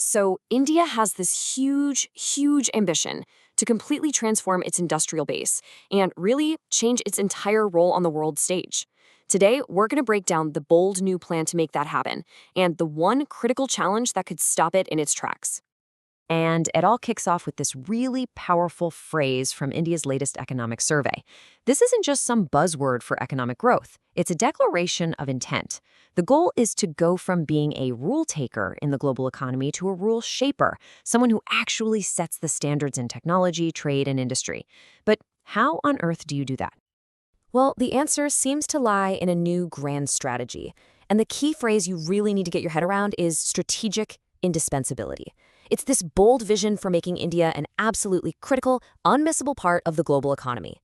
So India has this huge ambition to completely transform its industrial base and really change its entire role on the world stage. Today, we're going to break down the bold new plan to make that happen and the one critical challenge that could stop it in its tracks. And it all kicks off with this really powerful phrase from India's latest economic survey. This isn't just some buzzword for economic growth. It's a declaration of intent. The goal is to go from being a rule taker in the global economy to a rule shaper, someone who actually sets the standards in technology, trade, and industry. But how on earth do you do that? Well, the answer seems to lie in a new grand strategy. And the key phrase you really need to get your head around is strategic indispensability. It's this bold vision for making India an absolutely critical, unmissable part of the global economy.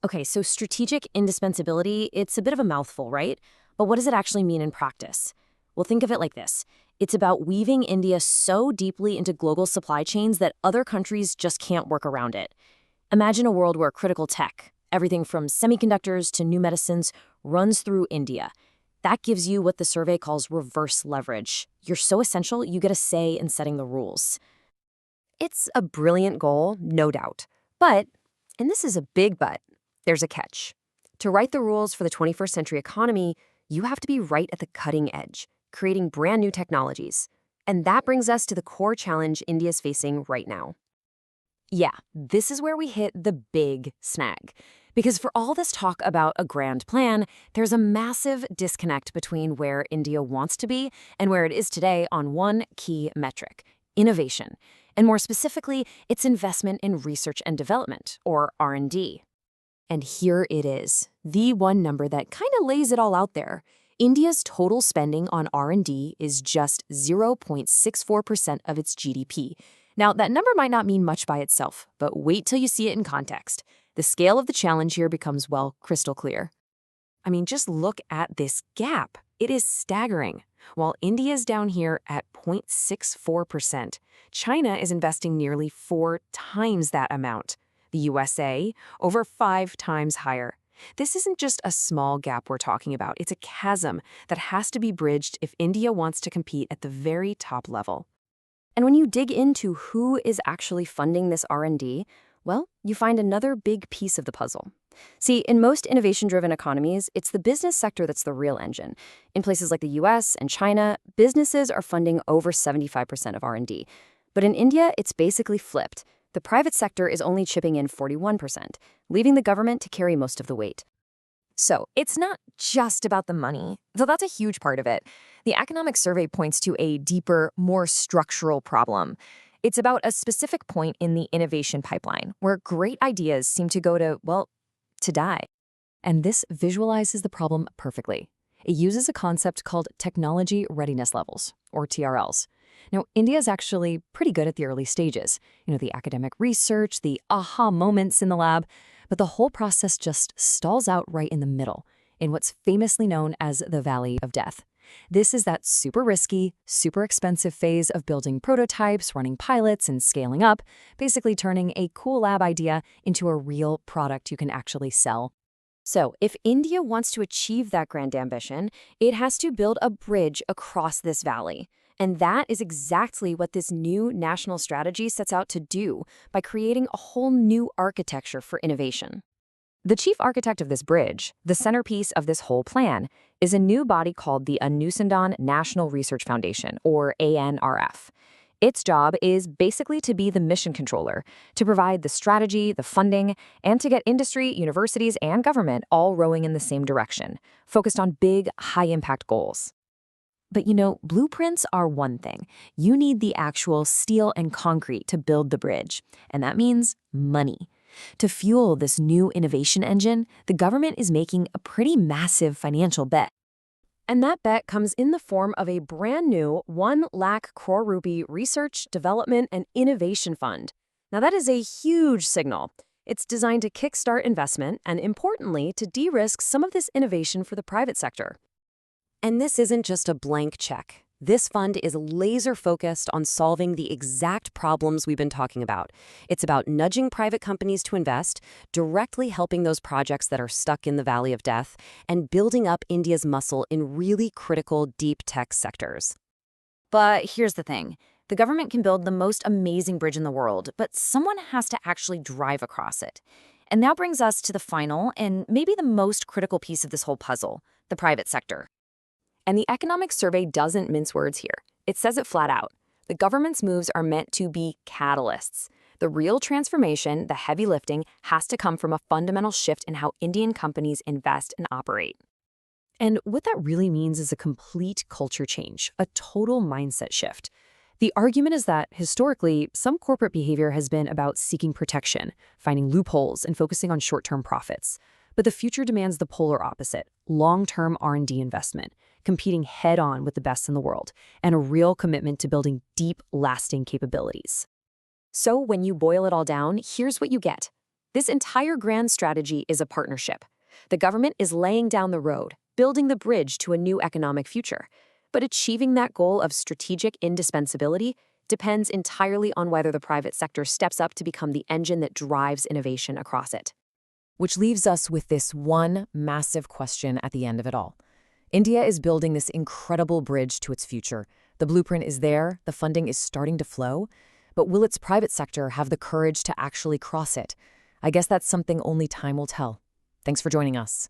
Okay, so strategic indispensability, it's a bit of a mouthful, right? But what does it actually mean in practice? Well, think of it like this. It's about weaving India so deeply into global supply chains that other countries just can't work around it. Imagine a world where critical tech, everything from semiconductors to new medicines, runs through India. That gives you what the survey calls reverse leverage. You're so essential, you get a say in setting the rules. It's a brilliant goal, no doubt. But, and this is a big but, there's a catch. To write the rules for the 21st century economy, you have to be right at the cutting edge, creating brand new technologies. And that brings us to the core challenge India's facing right now. Yeah, this is where we hit the big snag. Because for all this talk about a grand plan, there's a massive disconnect between where India wants to be and where it is today on one key metric: innovation. And more specifically, its investment in research and development, or R&D. And here it is, the one number that kind of lays it all out there. India's total spending on R&D is just 0.64% of its GDP. Now, that number might not mean much by itself, but wait till you see it in context. The scale of the challenge here becomes, well, crystal clear. I mean, just look at this gap. It is staggering. While India's down here at 0.64%, China is investing nearly 4 times that amount. The USA, over 5 times higher. This isn't just a small gap we're talking about. It's a chasm that has to be bridged if India wants to compete at the very top level. And when you dig into who is actually funding this R&D, well, you find another big piece of the puzzle. See, in most innovation-driven economies, it's the business sector that's the real engine. In places like the US and China, businesses are funding over 75% of R&D. But in India, it's basically flipped. The private sector is only chipping in 41%, leaving the government to carry most of the weight. So it's not just about the money, though that's a huge part of it. The economic survey points to a deeper, more structural problem. It's about a specific point in the innovation pipeline where great ideas seem to go to, well, to die. And this visualizes the problem perfectly. It uses a concept called technology readiness levels, or TRLs. Now, India is actually pretty good at the early stages. The academic research, the aha moments in the lab, but the whole process just stalls out right in the middle, in what's famously known as the Valley of Death. This is that super risky, super expensive phase of building prototypes, running pilots, and scaling up, basically turning a cool lab idea into a real product you can actually sell. So, if India wants to achieve that grand ambition, it has to build a bridge across this valley. And that is exactly what this new national strategy sets out to do by creating a whole new architecture for innovation. The chief architect of this bridge, the centerpiece of this whole plan, is a new body called the Anusandhan National Research Foundation, or ANRF. Its job is basically to be the mission controller, to provide the strategy, the funding, and to get industry, universities, and government all rowing in the same direction, focused on big, high-impact goals. But blueprints are one thing. You need the actual steel and concrete to build the bridge, and that means money. To fuel this new innovation engine, the government is making a pretty massive financial bet. And that bet comes in the form of a brand new 1 lakh crore rupee Research, Development, and Innovation Fund. Now that is a huge signal. It's designed to kickstart investment and, importantly, to de-risk some of this innovation for the private sector. And this isn't just a blank check. This fund is laser-focused on solving the exact problems we've been talking about. It's about nudging private companies to invest, directly helping those projects that are stuck in the Valley of Death, and building up India's muscle in really critical deep tech sectors. But here's the thing. The government can build the most amazing bridge in the world, but someone has to actually drive across it. And that brings us to the final and maybe the most critical piece of this whole puzzle, the private sector. And the economic survey doesn't mince words here. It says it flat out. The government's moves are meant to be catalysts. The real transformation, the heavy lifting, has to come from a fundamental shift in how Indian companies invest and operate. And what that really means is a complete culture change, a total mindset shift. The argument is that, historically, some corporate behavior has been about seeking protection, finding loopholes, and focusing on short-term profits. But the future demands the polar opposite, long-term R&D investment, competing head-on with the best in the world, and a real commitment to building deep, lasting capabilities. So when you boil it all down, here's what you get. This entire grand strategy is a partnership. The government is laying down the road, building the bridge to a new economic future. But achieving that goal of strategic indispensability depends entirely on whether the private sector steps up to become the engine that drives innovation across it. Which leaves us with this one massive question at the end of it all. India is building this incredible bridge to its future. The blueprint is there, the funding is starting to flow, but will its private sector have the courage to actually cross it? I guess that's something only time will tell. Thanks for joining us.